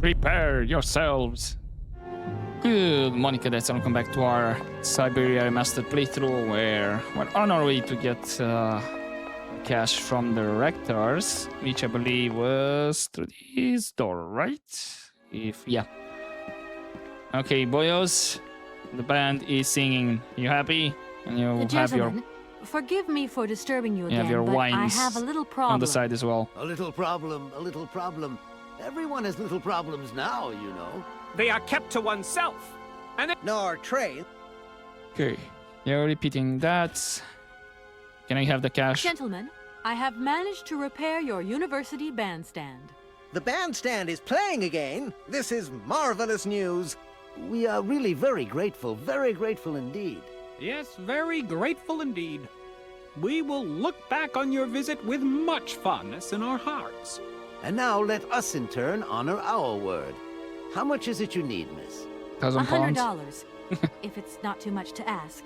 Prepare yourselves. Good morning, cadets, and welcome back to our Syberia Remastered playthrough, where we're on our way to get cash from the rectors, which I believe was through this door, right? Yeah. Okay, boyos, the band is singing. You happy? And you have your... Forgive me for disturbing you again, your but I wines have a little problem. on the side as well. A little problem, a little problem. Everyone has little problems now, you know. They are kept to oneself. And Nor train. Okay, you're repeating that. Can I have the cash? Gentlemen, I have managed to repair your university bandstand. The bandstand is playing again. This is marvelous news. We are really very grateful indeed. yes, very grateful indeed. We will look back on your visit with much fondness in our hearts. And now let us in turn honor our word. How much is it you need, miss? $100, if it's not too much to ask.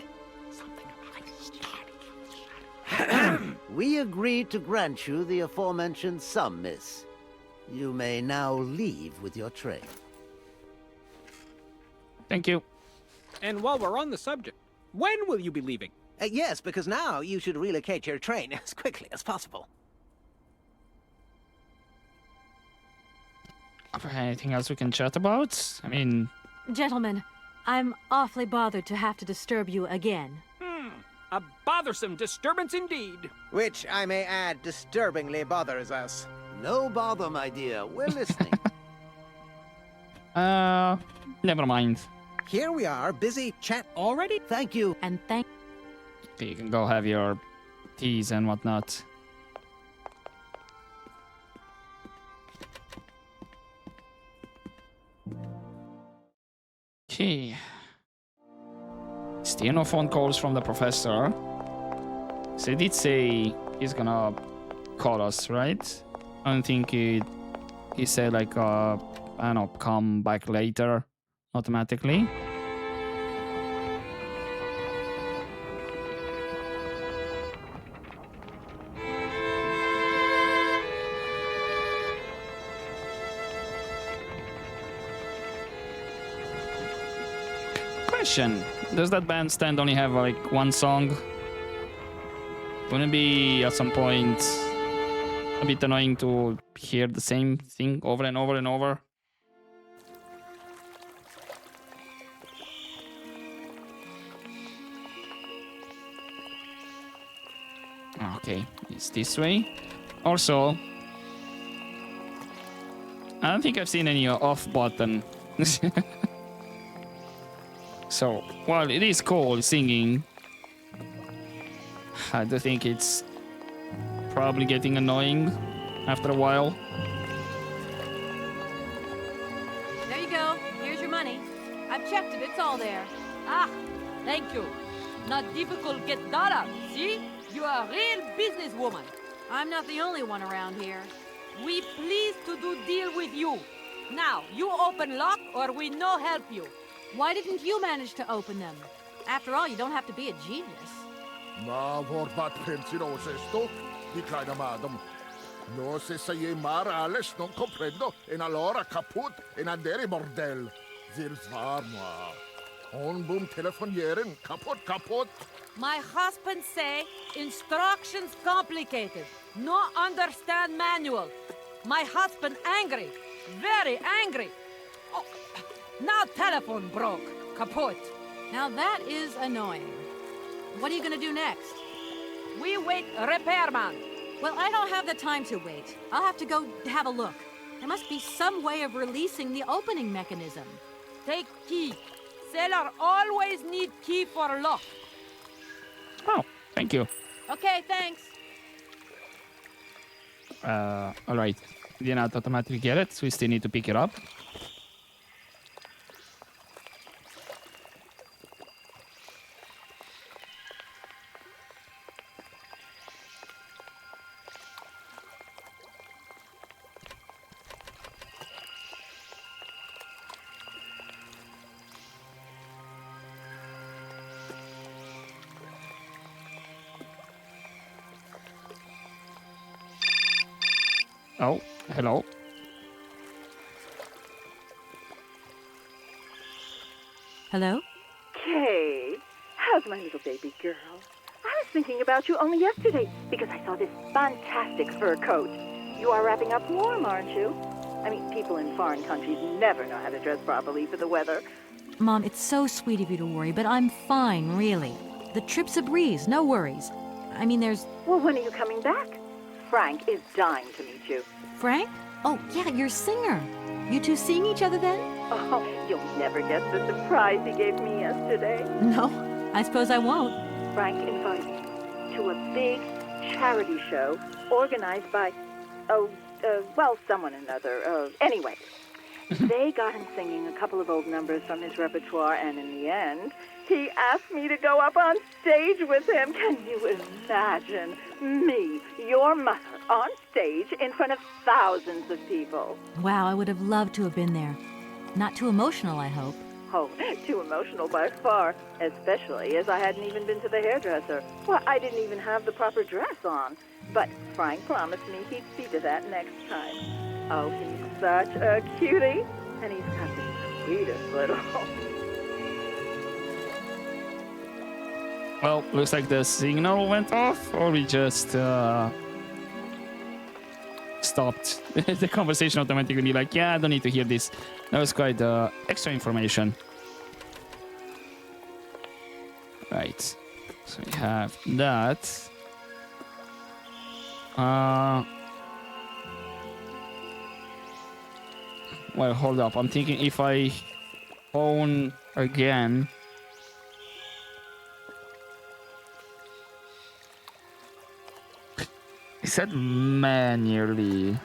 We agree to grant you the aforementioned sum, miss. You may now leave with your tray. Thank you. And while we're on the subject, when will you be leaving? Yes, because now you should relocate your train as quickly as possible. Anything else we can chat about? I mean... Gentlemen, I'm awfully bothered to have to disturb you again. A bothersome disturbance indeed. Which, I may add, disturbingly bothers us. No bother, my dear. We're listening. Never mind. Here we are, busy chat Already? Thank you. And thank... Okay, you can go have your teas and whatnot. Okay. Still no phone calls from the professor. So he did say he's gonna call us, right? I don't think he said like I don't know, come back later automatically. Question: does that bandstand only have like one song? Wouldn't it be at some point a bit annoying to hear the same thing over and over and over? Okay, it's this way. Also, I don't think I've seen any off button. So, while it is cool singing, I do think it's probably getting annoying after a while. There you go. Here's your money. I've checked it. It's all there. Ah, thank you. Not difficult get dollar. See? You are a real businesswoman. I'm not the only one around here. We pleased to do deal with you. Now, you open lock or we no help you. Why didn't you manage to open them? After all, you don't have to be a genius. Ma vorbat pensino sesto, di kleiner madam. No se sei mar alles non comprendo, en allora kaput en andere bordel. Zils war moi. On boom telefonieren, kaput. My husband say instructions complicated. No understand manual. My husband angry. Very angry. Oh, now telephone broke. Kaput. Now that is annoying. What are you gonna do next? We wait repairman. Well, I don't have the time to wait. I'll have to go have a look. There must be some way of releasing the opening mechanism. Take key. Sailor always need key for lock. Oh, thank you. Okay, thanks. Alright. Did not automatically get it, so we still need to pick it up. Oh, hello. Hello? Kay, how's my little baby girl? I was thinking about you only yesterday because I saw this fantastic fur coat. You are wrapping up warm, aren't you? I mean, people in foreign countries never know how to dress properly for the weather. Mom, it's so sweet of you to worry, but I'm fine, really. The trip's a breeze, no worries. I mean, there's... Well, when are you coming back? Frank is dying to meet you. Frank? Oh, yeah, your singer. You two seeing each other then? Oh, you'll never guess the surprise he gave me yesterday. No, I suppose I won't. Frank invited me to a big charity show organized by, someone or another. Anyway, they got him singing a couple of old numbers from his repertoire, and in the end, he asked me to go up on stage with him. Can you imagine me, your mother, on stage in front of thousands of people? Wow, I would have loved to have been there. Not too emotional, I hope. Oh, too emotional by far, especially as I hadn't even been to the hairdresser. Well, I didn't even have the proper dress on. But Frank promised me he'd see to that next time. Oh, he's such a cutie, and he's got the sweetest little... Well, looks like the signal went off, or we just stopped the conversation automatically. Like, yeah, I don't need to hear this. That was quite extra information. Right. So we have that. Well, hold up. I'm thinking if I phone again. It said manually.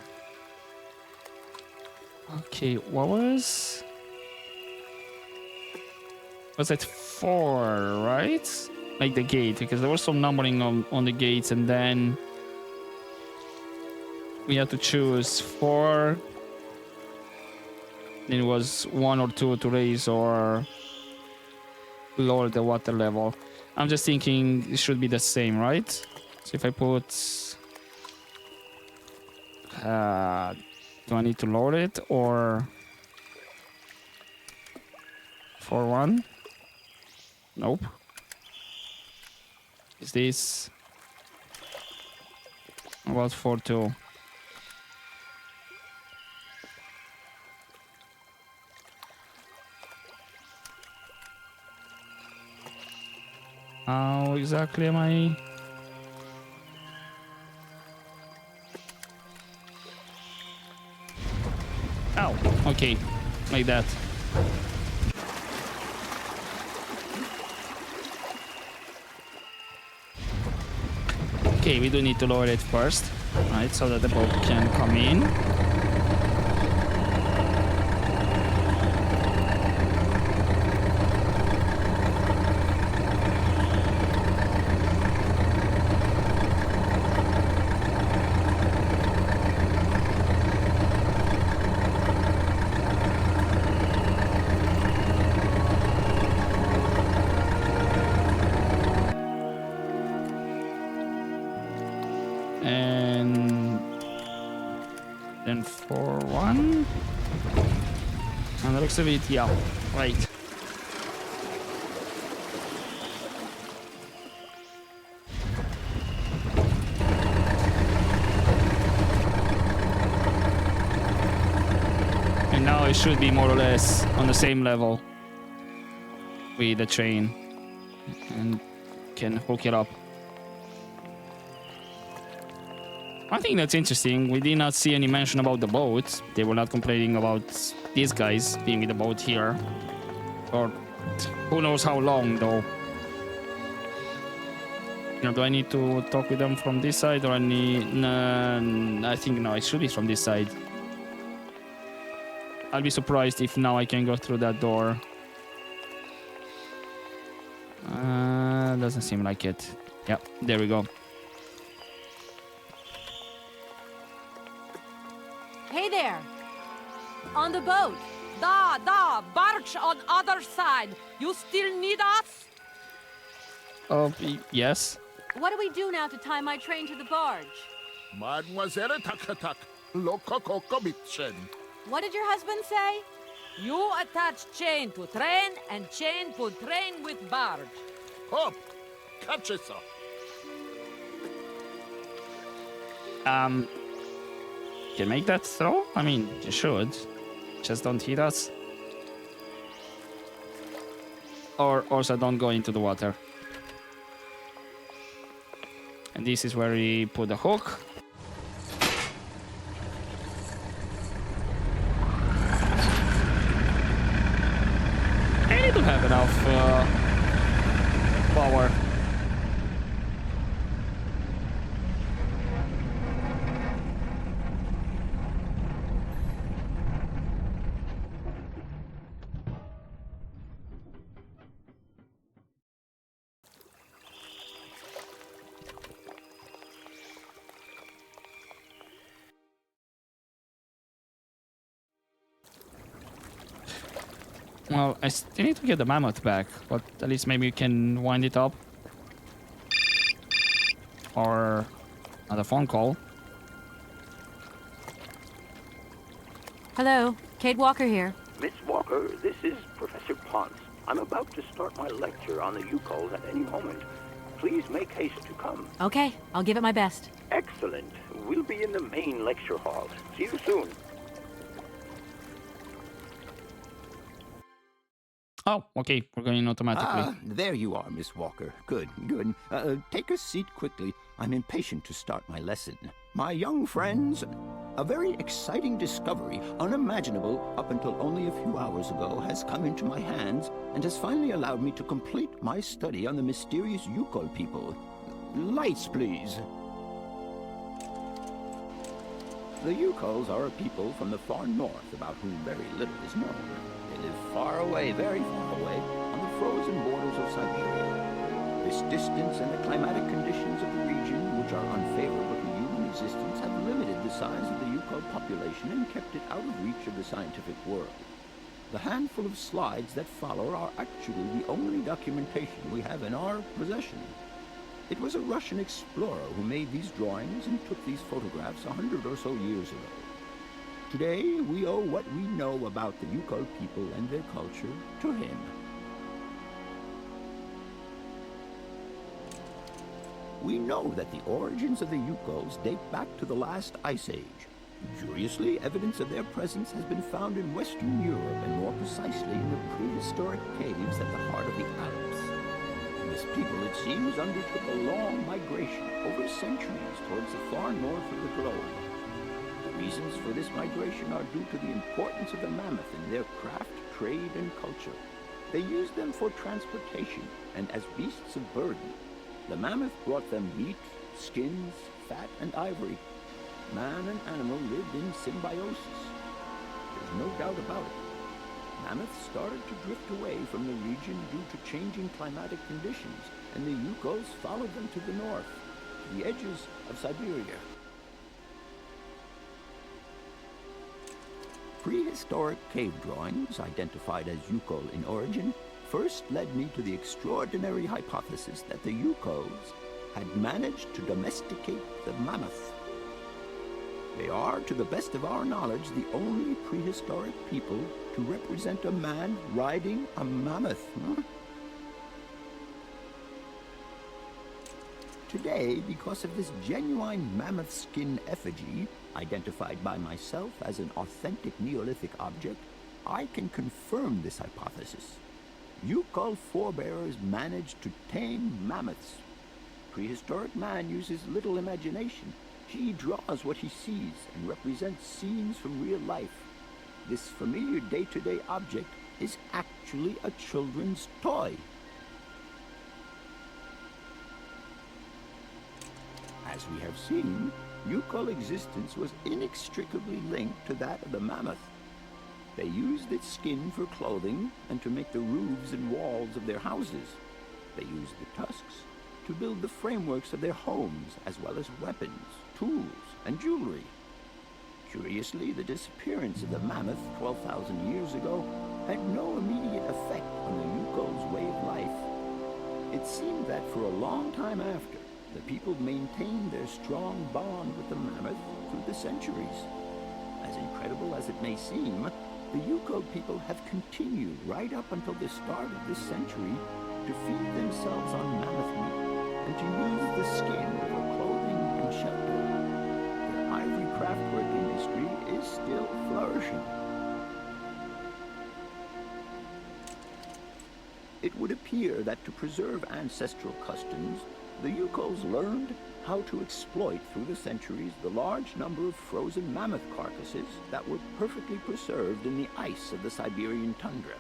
Okay, what was it 4, right? Like the gate, because there was some numbering on the gates, and then we had to choose 4. Then it was 1 or 2 to raise or lower the water level. I'm just thinking it should be the same, right? So if I put do I need to load it or 4-1? Nope. Is this about 4-2? How exactly am I? Oh, okay, like that. Okay, we do need to lower it first, right, so that the boat can come in. And then 4-1. And the looks of it, yeah, right. And now it should be more or less on the same level with the train and can hook it up. I think that's interesting. We did not see any mention about the boat. They were not complaining about these guys being with the boat here. Or who knows how long, though. You know, do I need to talk with them from this side, or I need... Nah, I think no, it should be from this side. I'll be surprised if now I can go through that door. Doesn't seem like it. Yep, there we go. Hey there! On the boat! Da, barge on other side. You still need us? Oh, yes. What do we do now to tie my train to the barge? Mademoiselle Takatak, Loco Coco Mitchen. What did your husband say? You attach chain to train and chain to train with barge. Hop! Catch it, sir. Can make that throw? I mean, you should. Just don't hit us. Or also don't go into the water. And this is where we put the hook. I need to have enough power. Well, I still need to get the mammoth back, but at least maybe we can wind it up. Or another phone call. Hello, Kate Walker here. Miss Walker, this is Professor Ponce. I'm about to start my lecture on the Yukols at any moment. Please make haste to come. Okay, I'll give it my best. Excellent. We'll be in the main lecture hall. See you soon. Oh, okay, we're going automatically. There you are, Miss Walker. Good, good. Take a seat quickly. I'm impatient to start my lesson. My young friends, a very exciting discovery, unimaginable up until only a few hours ago, has come into my hands and has finally allowed me to complete my study on the mysterious Yukol people. Lights, please. The Yukols are a people from the far north about whom very little is known. They live far away, very far away, on the frozen borders of Siberia. This distance and the climatic conditions of the region, which are unfavorable to human existence, have limited the size of the Yukol population and kept it out of reach of the scientific world. The handful of slides that follow are actually the only documentation we have in our possession. It was a Russian explorer who made these drawings and took these photographs 100 or so years ago. Today, we owe what we know about the Yukol people and their culture to him. We know that the origins of the Yukols date back to the last ice age. Curiously, evidence of their presence has been found in Western Europe, and more precisely in the prehistoric caves at the heart of the Alps. This people, it seems, undertook a long migration over centuries towards the far north of the globe. The reasons for this migration are due to the importance of the mammoth in their craft, trade, and culture. They used them for transportation and as beasts of burden. The mammoth brought them meat, skins, fat, and ivory. Man and animal lived in symbiosis. There's no doubt about it. Mammoths started to drift away from the region due to changing climatic conditions, and the Yukols followed them to the north, to the edges of Syberia. Prehistoric cave drawings, identified as Yukol in origin, first led me to the extraordinary hypothesis that the Yukols had managed to domesticate the mammoth. They are, to the best of our knowledge, the only prehistoric people to represent a man riding a mammoth. Today, because of this genuine mammoth skin effigy, identified by myself as an authentic Neolithic object, I can confirm this hypothesis. Yukol forebears managed to tame mammoths. Prehistoric man uses little imagination. He draws what he sees and represents scenes from real life. This familiar day-to-day object is actually a children's toy. As we have seen, Yukol existence was inextricably linked to that of the mammoth. They used its skin for clothing and to make the roofs and walls of their houses. They used the tusks to build the frameworks of their homes, as well as weapons, tools, and jewelry. Curiously, the disappearance of the mammoth 12,000 years ago had no immediate effect on the Yukol's way of life. It seemed that for a long time after, the people maintained their strong bond with the mammoth through the centuries. As incredible as it may seem, the Yukon people have continued right up until the start of this century to feed themselves on mammoth meat and to use the skin for clothing and shelter. Their ivory craftwork industry is still flourishing. It would appear that to preserve ancestral customs, the Yukols learned how to exploit through the centuries the large number of frozen mammoth carcasses that were perfectly preserved in the ice of the Siberian tundra.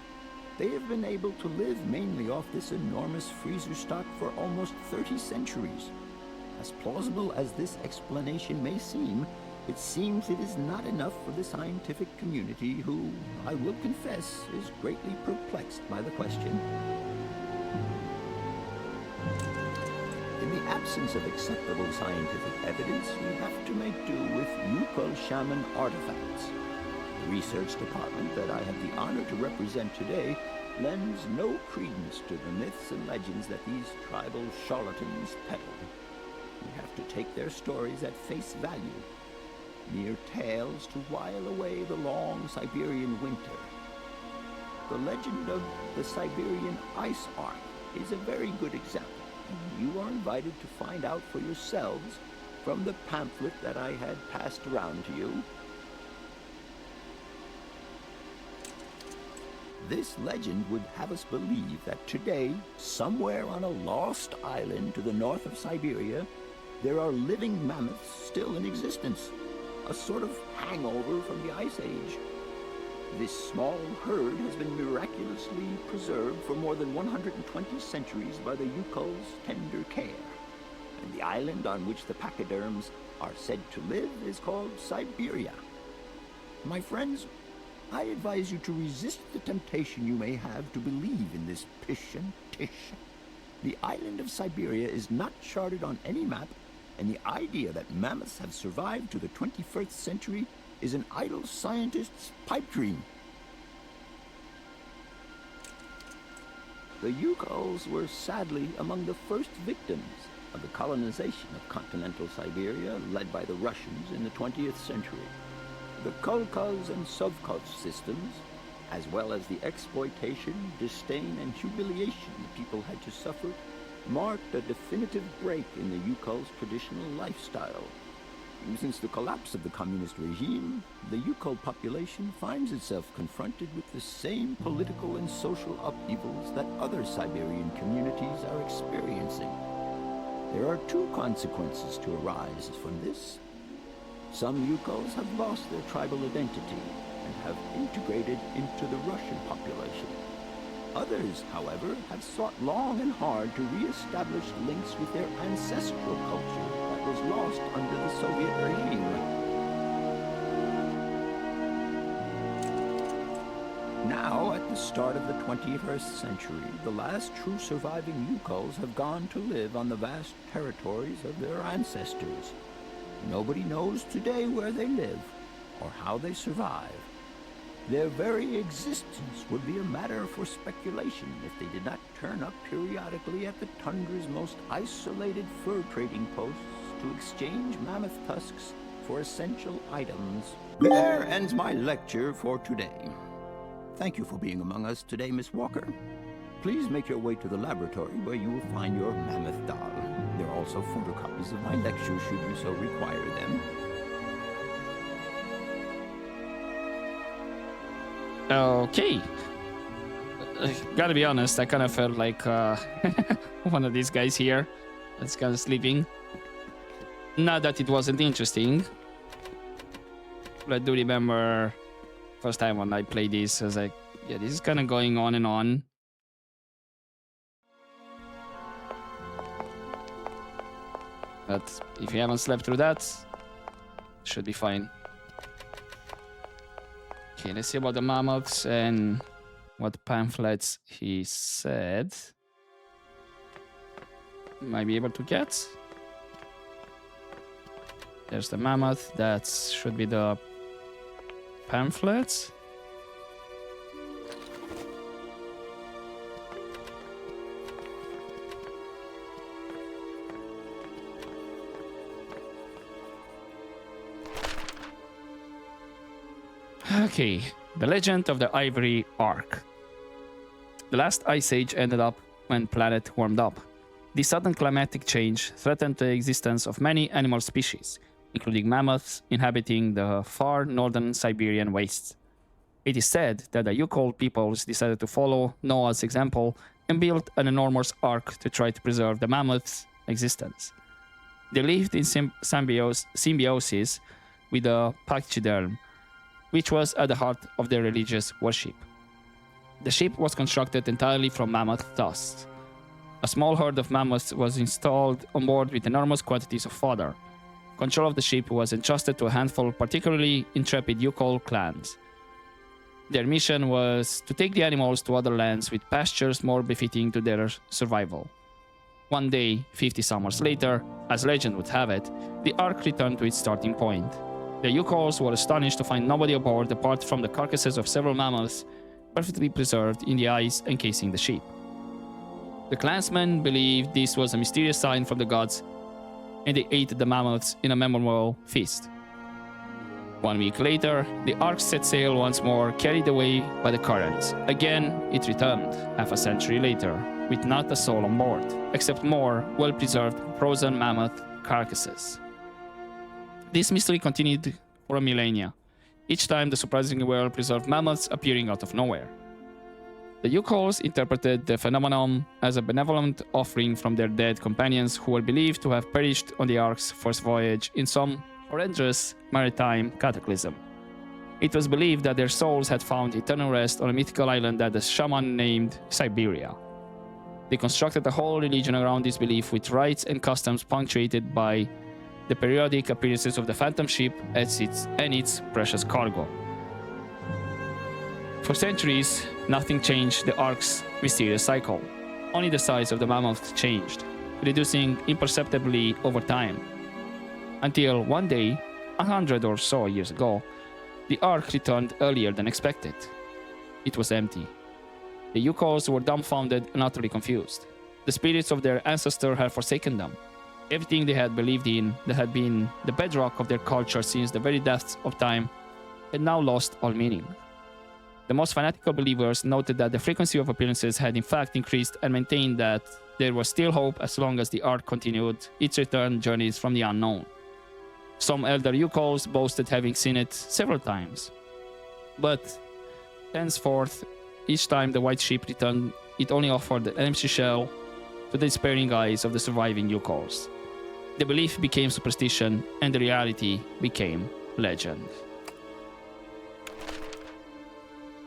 They have been able to live mainly off this enormous freezer stock for almost 30 centuries. As plausible as this explanation may seem, it seems it is not enough for the scientific community who, I will confess, is greatly perplexed by the question. In the absence of acceptable scientific evidence, we have to make do with Yukol shaman artifacts. The research department that I have the honor to represent today lends no credence to the myths and legends that these tribal charlatans peddle. We have to take their stories at face value, mere tales to while away the long Siberian winter. The legend of the Siberian Ice Ark is a very good example. You are invited to find out for yourselves from the pamphlet that I had passed around to you. This legend would have us believe that today, somewhere on a lost island to the north of Siberia, there are living mammoths still in existence, a sort of hangover from the Ice Age. This small herd has been miraculously preserved for more than 120 centuries by the Yukol's tender care. And the island on which the pachyderms are said to live is called Syberia. My friends, I advise you to resist the temptation you may have to believe in this pish and tish. The island of Syberia is not charted on any map, and the idea that mammoths have survived to the 21st century is an idle scientist's pipe dream. The Yukols were sadly among the first victims of the colonization of continental Siberia led by the Russians in the 20th century. The kolkhoz and sovkhoz systems, as well as the exploitation, disdain, and humiliation the people had to suffer, marked a definitive break in the Yukol's traditional lifestyle. Since the collapse of the communist regime, the Yukol population finds itself confronted with the same political and social upheavals that other Siberian communities are experiencing. There are two consequences to arise from this. Some Yukols have lost their tribal identity and have integrated into the Russian population. Others, however, have sought long and hard to re-establish links with their ancestral culture that was lost under the Soviet regime. Now, at the start of the 21st century, the last true surviving Yukols have gone to live on the vast territories of their ancestors. Nobody knows today where they live or how they survive. Their very existence would be a matter for speculation if they did not turn up periodically at the tundra's most isolated fur trading posts to exchange mammoth tusks for essential items. There ends my lecture for today. Thank you for being among us today, Miss Walker. Please make your way to the laboratory where you will find your mammoth doll. There are also photocopies of my lectures should you so require them. Okay. Gotta be honest, I kind of felt like one of these guys here that's kind of sleeping. Not that it wasn't interesting, but I do remember first time when I played this, I was like, yeah, this is kind of going on and on. But if you haven't slept through that, should be fine. Okay, let's see about the mammoths and what pamphlets he said. Might be able to get. There's the mammoth. That should be the pamphlets. Okay, The Legend of the Ivory Ark. The last ice age ended up when planet warmed up. This sudden climatic change threatened the existence of many animal species, including mammoths inhabiting the far northern Siberian wastes. It is said that the Yukol peoples decided to follow Noah's example and built an enormous ark to try to preserve the mammoth's existence. They lived in symbiosis with the pachyderm, which was at the heart of their religious worship. The ship was constructed entirely from mammoth tusks. A small herd of mammoths was installed on board with enormous quantities of fodder. Control of the ship was entrusted to a handful of particularly intrepid Yukol clans. Their mission was to take the animals to other lands with pastures more befitting to their survival. One day, 50 summers later, as legend would have it, the Ark returned to its starting point. The Yukols were astonished to find nobody aboard apart from the carcasses of several mammoths perfectly preserved in the ice encasing the ship. The clansmen believed this was a mysterious sign from the gods, and they ate the mammoths in a memorable feast. 1 week later, the Ark set sail once more, carried away by the currents. Again, it returned, half a century later, with not a soul on board, except more well-preserved frozen mammoth carcasses. This mystery continued for a millennia, each time the surprisingly well-preserved mammoths appearing out of nowhere. The Yukols interpreted the phenomenon as a benevolent offering from their dead companions who were believed to have perished on the Ark's first voyage in some horrendous maritime cataclysm. It was believed that their souls had found eternal rest on a mythical island that the shaman named Syberia. They constructed a whole religion around this belief with rites and customs punctuated by the periodic appearances of the phantom ship and its precious cargo. For centuries, nothing changed the Ark's mysterious cycle. Only the size of the mammoth changed, reducing imperceptibly over time. Until one day, 100 or so years ago, the Ark returned earlier than expected. It was empty. The Yukols were dumbfounded and utterly confused. The spirits of their ancestor had forsaken them. Everything they had believed in, that had been the bedrock of their culture since the very depths of time, had now lost all meaning. The most fanatical believers noted that the frequency of appearances had in fact increased and maintained that there was still hope as long as the Ark continued its return journeys from the unknown. Some elder Yukols boasted having seen it several times. But henceforth, each time the white ship returned, it only offered an empty shell to the despairing eyes of the surviving Yukols. The belief became superstition, and the reality became legend.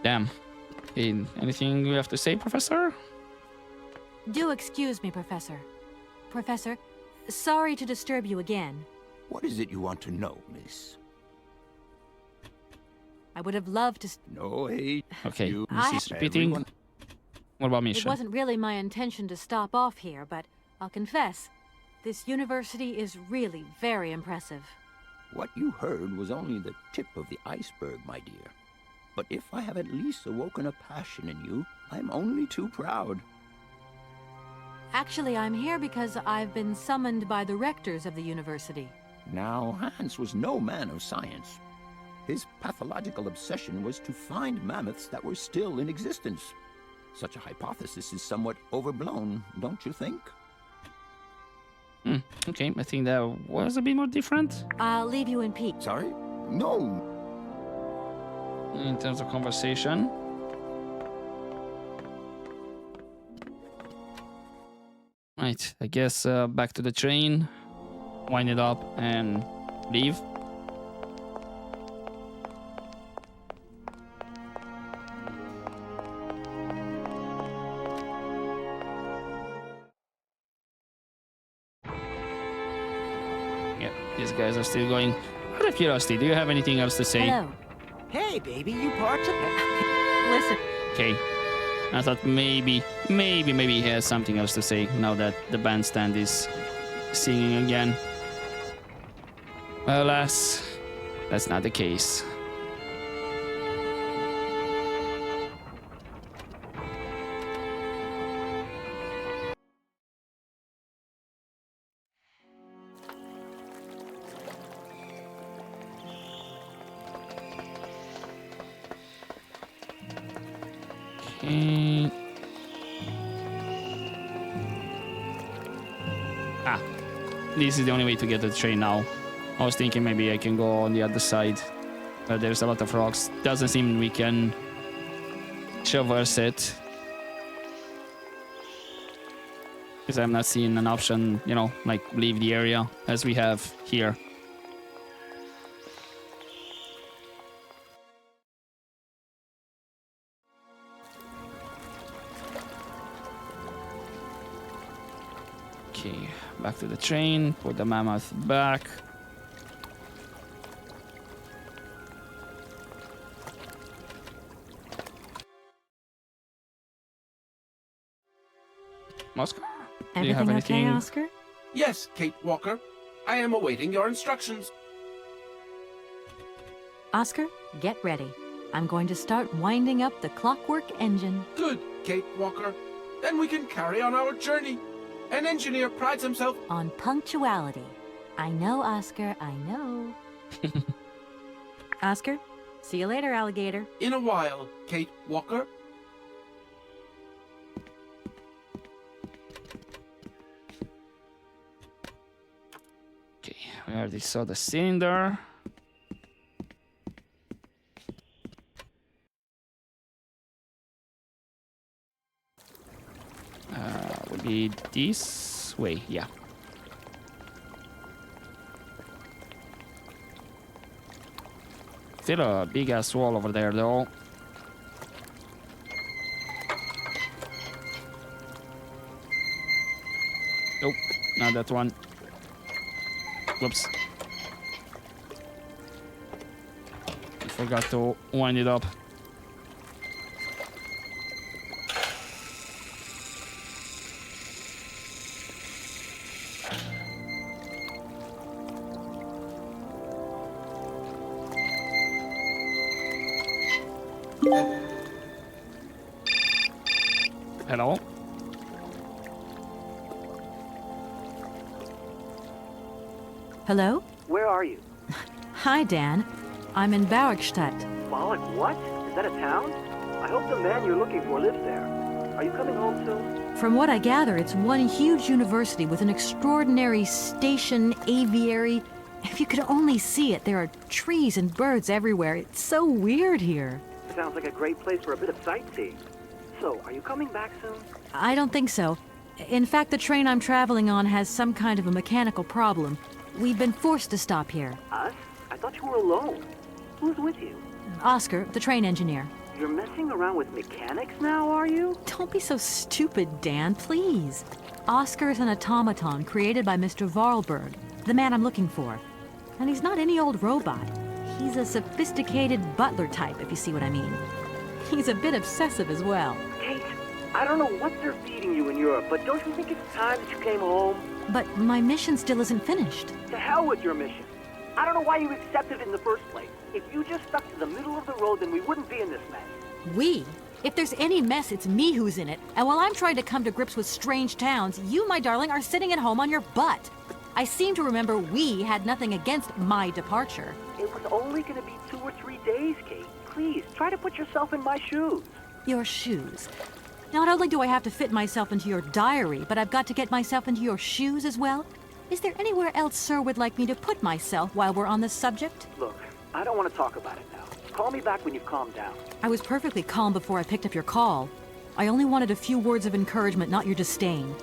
Damn. Anything you have to say, Professor? Do excuse me, Professor. Professor, sorry to disturb you again. What is it you want to know, miss? I would have loved to... No, hey. Okay, you, this is repeating. everyone. What about It mission? wasn't really my intention to stop off here, but I'll confess, this university is really very impressive. What you heard was only the tip of the iceberg, my dear. But if I have at least awoken a passion in you, I'm only too proud. Actually, I'm here because I've been summoned by the rectors of the university. Now, Hans was no man of science. His pathological obsession was to find mammoths that were still in existence. Such a hypothesis is somewhat overblown, don't you think? Okay, I think that was a bit more different I'll leave you in peace. Sorry? No. in terms of conversation. Right, I guess back to the train, wind it up, and leave. Yeah, these guys are still going. Out of curiosity, do you have anything else to say? Hello. Hey, baby, you parked it? Listen, Okay. I thought maybe he has something else to say now that the bandstand is singing again. Alas, that's not the case. Okay. Ah, this is the only way to get to the train now. I was thinking maybe I can go on the other side, but there's a lot of rocks. Doesn't seem we can traverse it. Because I'm not seeing an option, you know, like leave the area as we have here. Okay, back to the train, put the mammoth back. Oscar? Do you have Everything anything? okay, Oscar? Yes, Kate Walker. I am awaiting your instructions. Oscar, get ready. I'm going to start winding up the clockwork engine. Good, Kate Walker. Then we can carry on our journey. An engineer prides himself On punctuality. I know, Oscar, I know. Oscar, see you later, alligator. in a while, Kate Walker. Okay, we already saw the cylinder. Would be this way, yeah. Still a big ass wall over there, though. Nope, not that one. Whoops. I forgot to wind it up. Hello? Hello? Where are you? Hi, Dan. I'm in Barrickstadt. Bollock, what? Is that a town? I hope the man you're looking for lives there. Are you coming home soon? From what I gather, it's one huge university with an extraordinary station, aviary. If you could only see it, there are trees and birds everywhere. It's so weird here. Sounds like a great place for a bit of sightseeing. So, are you coming back soon? I don't think so. In fact, the train I'm traveling on has some kind of a mechanical problem. We've been forced to stop here. Us? I thought you were alone. Who's with you? Oscar, the train engineer. You're messing around with mechanics now, are you? Don't be so stupid, Dan, please. Oscar is an automaton created by Mr. Varlberg, the man I'm looking for. And he's not any old robot. He's a sophisticated butler type, if you see what I mean. He's a bit obsessive as well. Kate, I don't know what they're feeding you in Europe, but don't you think it's time that you came home? But my mission still isn't finished. To hell with your mission. I don't know why you accepted it in the first place. If you just stuck to the middle of the road, then we wouldn't be in this mess. We? If there's any mess, it's me who's in it. And while I'm trying to come to grips with strange towns, you, my darling, are sitting at home on your butt. I seem to remember we had nothing against my departure. It was only going to be 2 or 3 days, Kate. Please, try to put yourself in my shoes. Your shoes. Not only do I have to fit myself into your diary, but I've got to get myself into your shoes as well? Is there anywhere else Sir would like me to put myself while we're on this subject? Look, I don't want to talk about it now. Call me back when you've calmed down. I was perfectly calm before I picked up your call. I only wanted a few words of encouragement, not your disdain.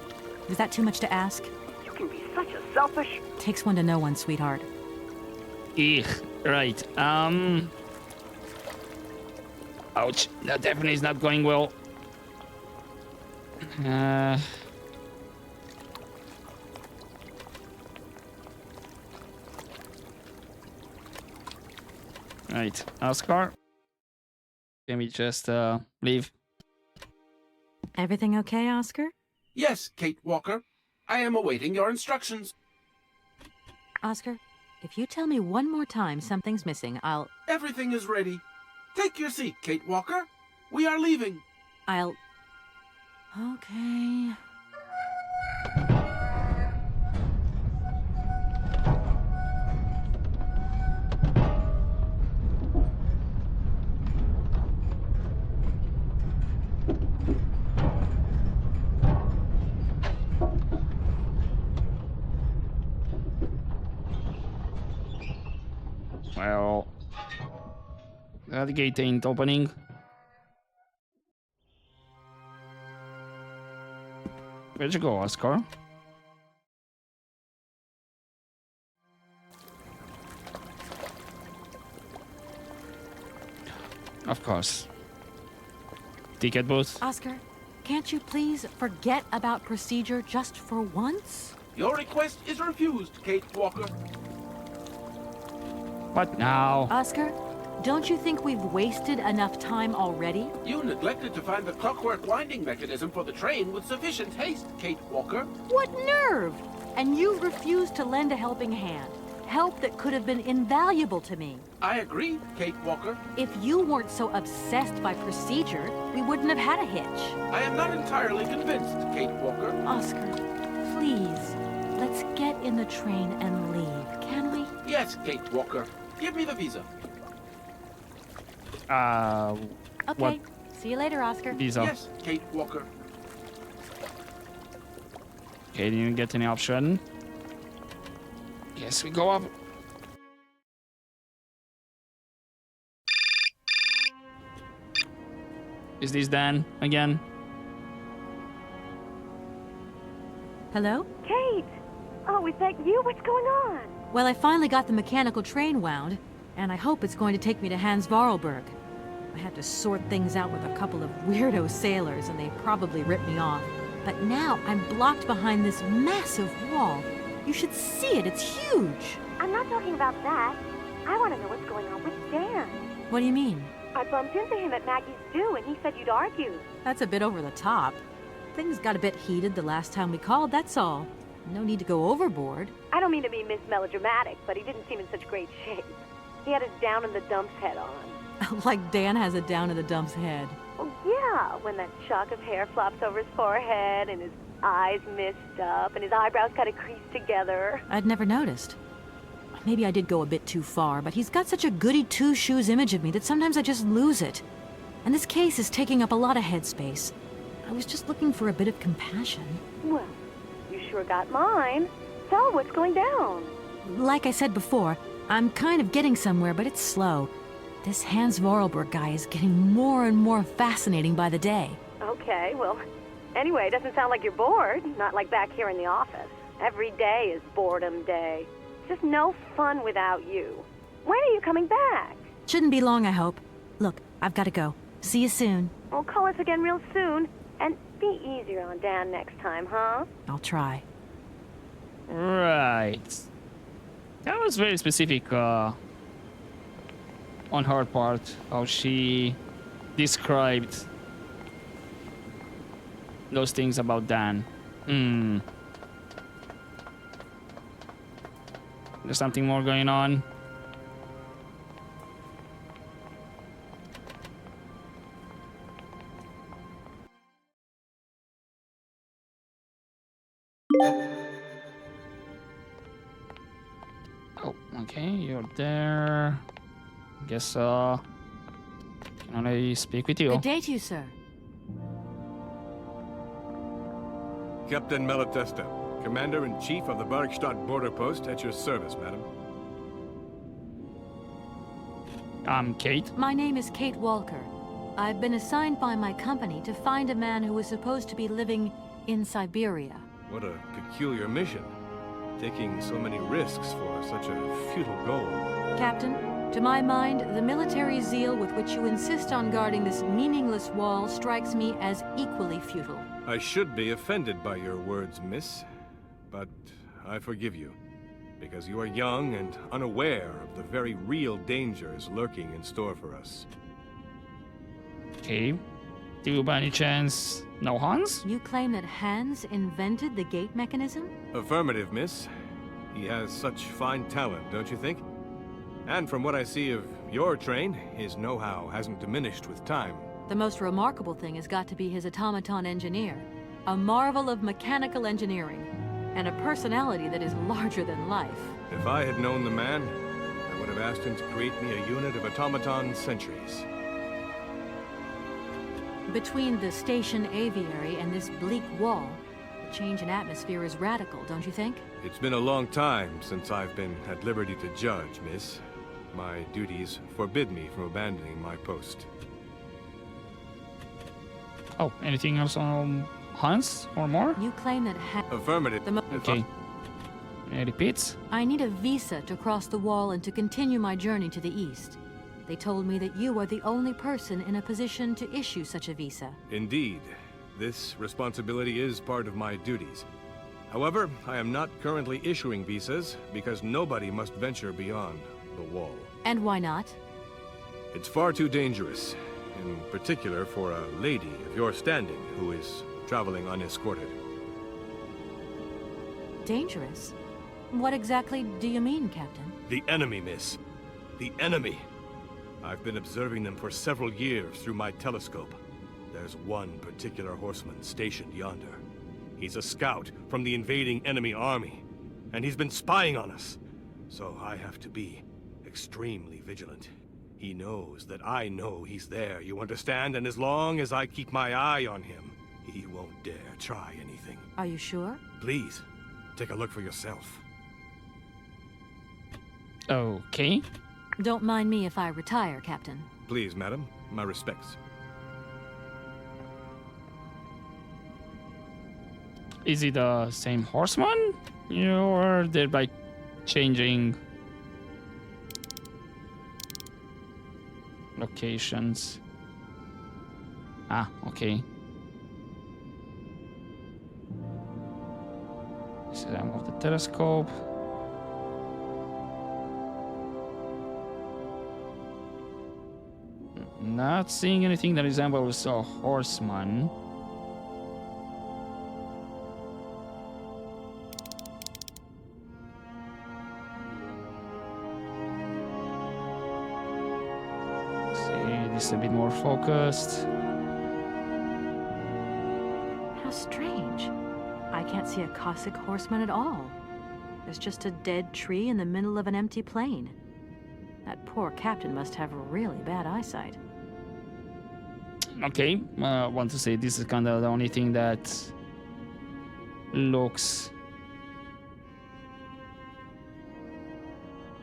Is that too much to ask? You can be such a selfish... Takes one to know one, sweetheart. Eek. Right. Ouch. That definitely is not going well. Right. Oscar? Can we just leave? Everything okay, Oscar? Yes, Kate Walker. I am awaiting your instructions. Oscar, if you tell me one more time something's missing, I'll... Everything is ready. Take your seat, Kate Walker. We are leaving. I'll... Okay... The gate ain't opening. Where'd you go, Oscar? Of course. Ticket booth. Oscar, can't you please forget about procedure just for once? Your request is refused, Kate Walker. What now? Oscar, don't you think we've wasted enough time already? You neglected to find the clockwork winding mechanism for the train with sufficient haste, Kate Walker. What nerve! And you've refused to lend a helping hand. Help that could have been invaluable to me. I agree, Kate Walker. If you weren't so obsessed by procedure, we wouldn't have had a hitch. I am not entirely convinced, Kate Walker. Oscar, please, let's get in the train and leave, can we? Yes, Kate Walker. Give me the visa. Okay. What? See you later, Oscar. Visa. Yes, Kate Walker. Okay, didn't get any option. Yes, we go up. Is this Dan again? Hello? Kate! Oh, is that you? What's going on? Well, I finally got the mechanical train wound, and I hope it's going to take me to Hans Vorarlberg. I had to sort things out with a couple of weirdo sailors, and they probably ripped me off. But now I'm blocked behind this massive wall. You should see it, it's huge! I'm not talking about that. I want to know what's going on with Dan. What do you mean? I bumped into him at Maggie's do, and he said you'd argued. That's a bit over the top. Things got a bit heated the last time we called, that's all. No need to go overboard. I don't mean to be Miss Melodramatic, but he didn't seem in such great shape. He had his down-in-the-dumps head on. Like Dan has a down-in-the-dumps head. Oh, yeah, when that shock of hair flops over his forehead, and his eyes mist up, and his eyebrows kind of creased together. I'd never noticed. Maybe I did go a bit too far, but he's got such a goody two-shoes image of me that sometimes I just lose it. And this case is taking up a lot of headspace. I was just looking for a bit of compassion. Well, you sure got mine. So, what's going down? Like I said before, I'm kind of getting somewhere, but it's slow. This Hans Vorarlberg guy is getting more and more fascinating by the day. Okay, well, anyway, it doesn't sound like you're bored. Not like back here in the office. Every day is boredom day. Just no fun without you. When are you coming back? Shouldn't be long, I hope. Look, I've got to go. See you soon. Well, call us again real soon. And be easier on Dan next time, huh? I'll try. Right. That was very specific on her part, how she described those things about Dan. There's something more going on. Oh, okay, you're there. Guess can I speak with you? Good day to you, sir. Captain Malatesta, Commander-in-Chief of the Barkstadt border post, at your service, madam. I'm Kate. My name is Kate Walker. I've been assigned by my company to find a man who was supposed to be living in Syberia. What a peculiar mission. Taking so many risks for such a futile goal. Captain, to my mind, the military zeal with which you insist on guarding this meaningless wall strikes me as equally futile. I should be offended by your words, miss, but I forgive you, because you are young and unaware of the very real dangers lurking in store for us. Okay. Do you by any chance know Hans? You claim that Hans invented the gate mechanism? Affirmative, miss. He has such fine talent, don't you think? And from what I see of your train, his know-how hasn't diminished with time. The most remarkable thing has got to be his automaton engineer. A marvel of mechanical engineering, and a personality that is larger than life. If I had known the man, I would have asked him to create me a unit of automaton sentries. Between the station aviary and this bleak wall, the change in atmosphere is radical, don't you think? It's been a long time since I've been at liberty to judge, miss. My duties forbid me from abandoning my post. Oh, anything else on Hans or more? You claim that Affirmative. Okay. It repeats. I need a visa to cross the wall and to continue my journey to the east. They told me that you are the only person in a position to issue such a visa. Indeed. This responsibility is part of my duties. However, I am not currently issuing visas because nobody must venture beyond the wall. And why not? It's far too dangerous, in particular for a lady of your standing who is traveling unescorted. Dangerous? What exactly do you mean, Captain? The enemy, miss. The enemy. I've been observing them for several years through my telescope. There's one particular horseman stationed yonder. He's a scout from the invading enemy army, and he's been spying on us. So I have to be extremely vigilant. He knows that I know he's there, you understand? And as long as I keep my eye on him, he won't dare try anything. Are you sure? Please, take a look for yourself. Okay. Don't mind me if I retire, Captain. Please, madam. My respects. Is it the same horseman? Or thereby changing locations? Ah, okay. This is the arm of the telescope. Not seeing anything that resembles a horseman. A bit more focused. How strange. I can't see a Cossack horseman at all. There's just a dead tree in the middle of an empty plain. That poor captain must have really bad eyesight. Okay, I want to say this is kind of the only thing that looks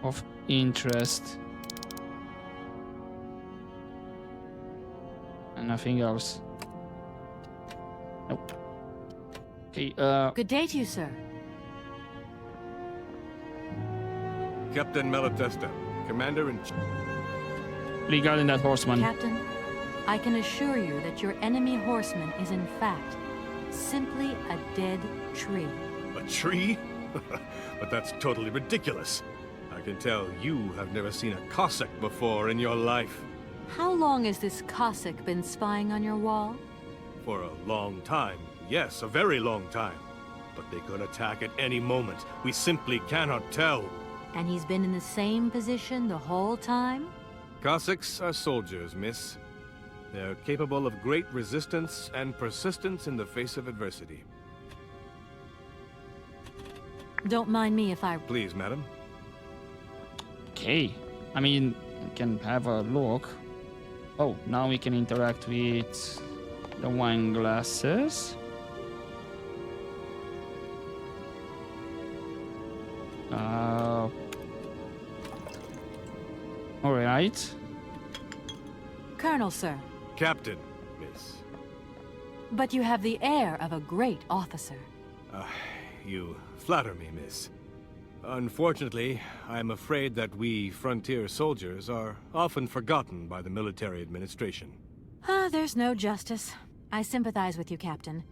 of interest. Nothing else. Nope. Okay, Good day to you, sir. Captain Malatesta, Commander-in-Chief. Regarding that horseman. Captain, I can assure you that your enemy horseman is in fact simply a dead tree. A tree? But that's totally ridiculous. I can tell you have never seen a Cossack before in your life. How long has this Cossack been spying on your wall? For a long time. Yes, a very long time. But they could attack at any moment. We simply cannot tell. And he's been in the same position the whole time? Cossacks are soldiers, miss. They're capable of great resistance and persistence in the face of adversity. Don't mind me if I... Please, madam. Okay. I mean, we can have a look. Oh, now we can interact with the wine glasses. All right. Colonel, sir. Captain, miss. But you have the air of a great officer. You flatter me, miss. Unfortunately, I'm afraid that we frontier soldiers are often forgotten by the military administration. There's no justice. I sympathize with you, Captain.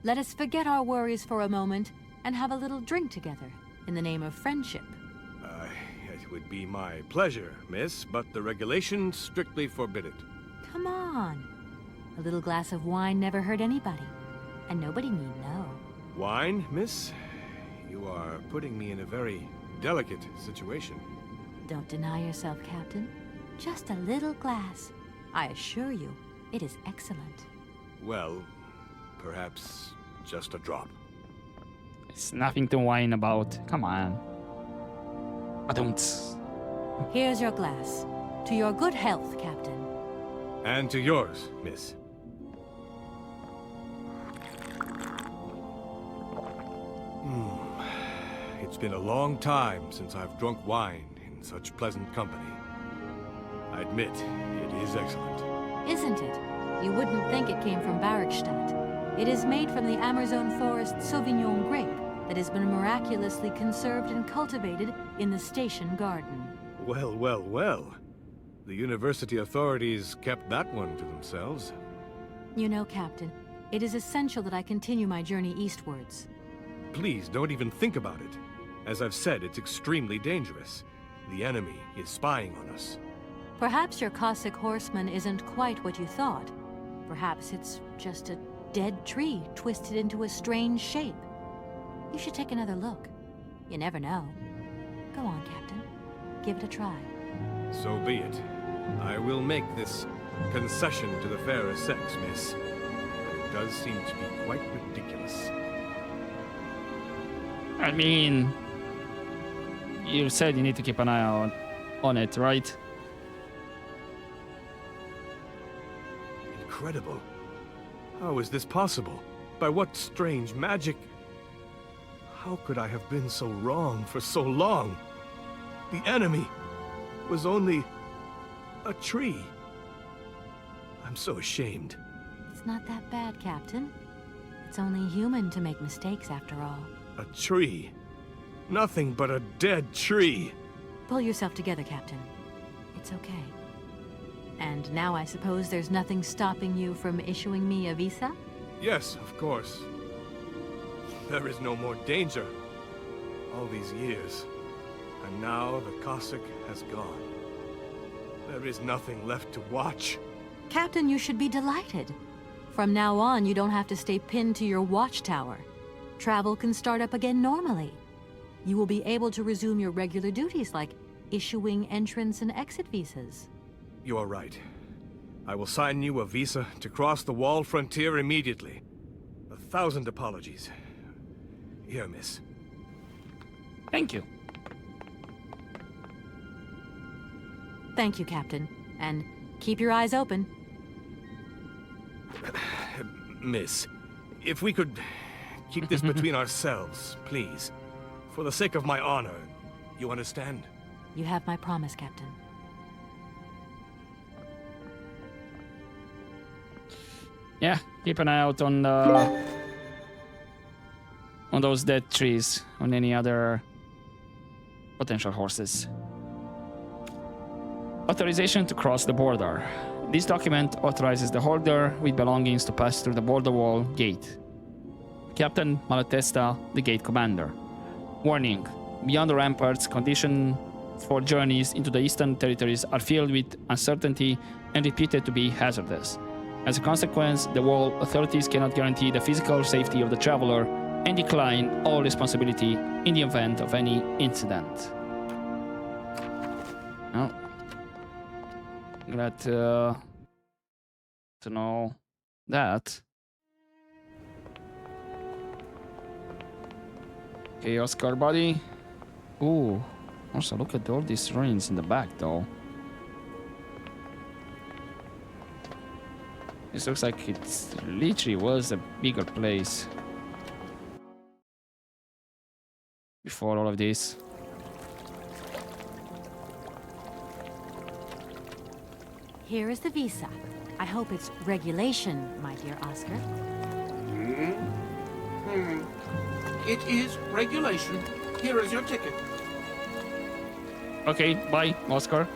Let us forget our worries for a moment and have a little drink together in the name of friendship. It would be my pleasure, miss, but the regulations strictly forbid it. Come on. A little glass of wine never hurt anybody, and nobody need know. Wine, miss? You are putting me in a very delicate situation. Don't deny yourself, Captain. Just a little glass. I assure you, it is excellent. Well, perhaps just a drop. It's nothing to whine about. Come on. I don't. Here's your glass. To your good health, Captain. And to yours, miss. It's been a long time since I've drunk wine in in such pleasant company. I admit, it is excellent. Isn't it? You wouldn't think it came from Barrickstadt. It is made from the Amazon forest Sauvignon grape that has been miraculously conserved and cultivated in the station garden. Well, well, well. The university authorities kept that one to themselves. You know, Captain, it is essential that I continue my journey eastwards. Please, don't even think about it. As I've said, it's extremely dangerous. The enemy is spying on us. Perhaps your Cossack horseman isn't quite what you thought. Perhaps it's just a dead tree twisted into a strange shape. You should take another look. You never know. Go on, Captain. Give it a try. So be it. I will make this concession to the fairer sex, miss. But it does seem to be quite ridiculous. I mean, you said you need to keep an eye on it, right? Incredible. How is this possible? By what strange magic? How could I have been so wrong for so long? The enemy was only a tree. I'm so ashamed. It's not that bad, Captain. It's only human to make mistakes after all. A tree. Nothing but a dead tree. Pull yourself together, Captain. It's okay. And now I suppose there's nothing stopping you from issuing me a visa? Yes, of course. There is no more danger. All these years. And now the Cossack has gone. There is nothing left to watch. Captain, you should be delighted. From now on, you don't have to stay pinned to your watchtower. Travel can start up again normally. You will be able to resume your regular duties like issuing entrance and exit visas. You are right. I will sign you a visa to cross the wall frontier immediately. 1,000 apologies. Here, miss. Thank you. Thank you, Captain. And keep your eyes open. Miss, if we could keep this between ourselves, please. For the sake of my honor, you understand? You have my promise, Captain. Yeah, keep an eye out on those dead trees, on any other potential horses. Authorization to cross the border. This document authorizes the holder with belongings to pass through the border wall gate. Captain Malatesta, the gate commander. Warning: beyond the ramparts, conditions for journeys into the eastern territories are filled with uncertainty and reputed to be hazardous. As a consequence, the wall authorities cannot guarantee the physical safety of the traveler and decline all responsibility in the event of any incident. Well, glad to know that. Okay, Oscar buddy. Ooh, also look at all these ruins in the back though. This looks like it literally was a bigger place before all of this. Here is the visa. I hope it's regulation, my dear Oscar. It is regulation. Here is your ticket. Okay, bye, Oscar.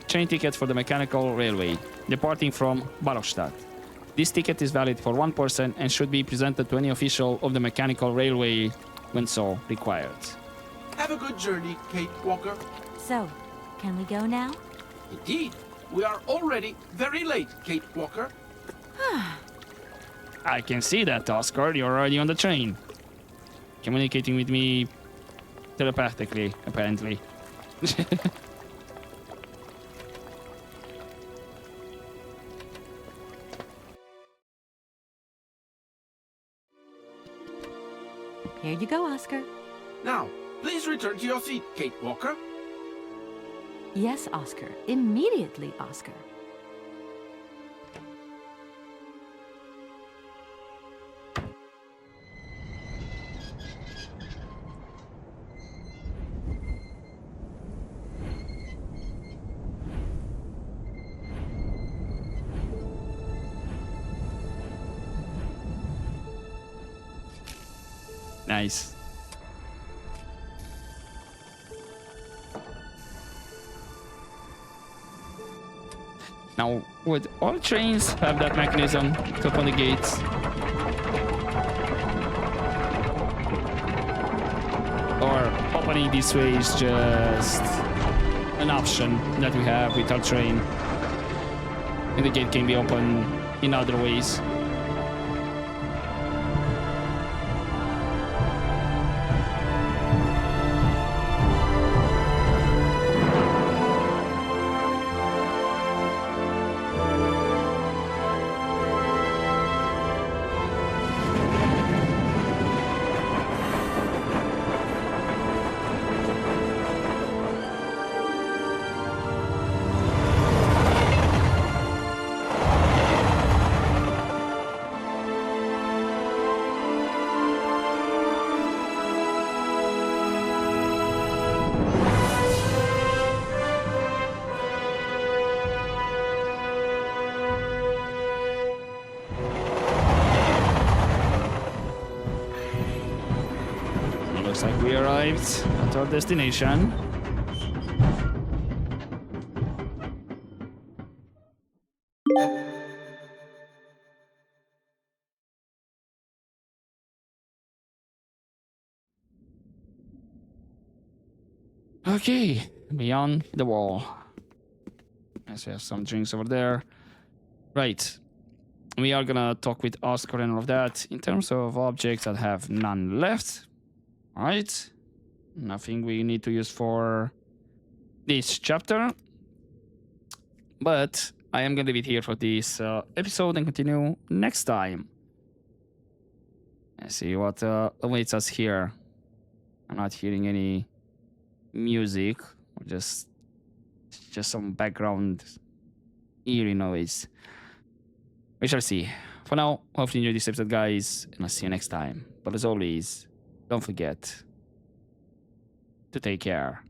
Train ticket for the mechanical railway, departing from Barokstadt. This ticket is valid for one person and should be presented to any official of the mechanical railway when so required. Have a good journey, Kate Walker. So, can we go now? Indeed. We are already very late, Kate Walker. I can see that, Oscar. You're already on the train. Communicating with me telepathically, apparently. Here you go, Oscar. Now, please return to your seat, Kate Walker. Yes, Oscar. Immediately, Oscar. Nice. Now, would all trains have that mechanism to open the gates? Or opening this way is just an option that we have with our train? And the gate can be opened in other ways. Looks like we arrived at our destination. Okay, beyond the wall. Let's have some drinks over there. Right. We are gonna talk with Oscar and all of that. In terms of objects, I have none left. Alright. Nothing we need to use for this chapter. But I am gonna leave it here for this episode and continue next time. Let's see what awaits us here. I'm not hearing any music, or just some background eerie noise. We shall see. For now, hopefully you enjoyed this episode, guys, and I'll see you next time. But as always, don't forget to take care.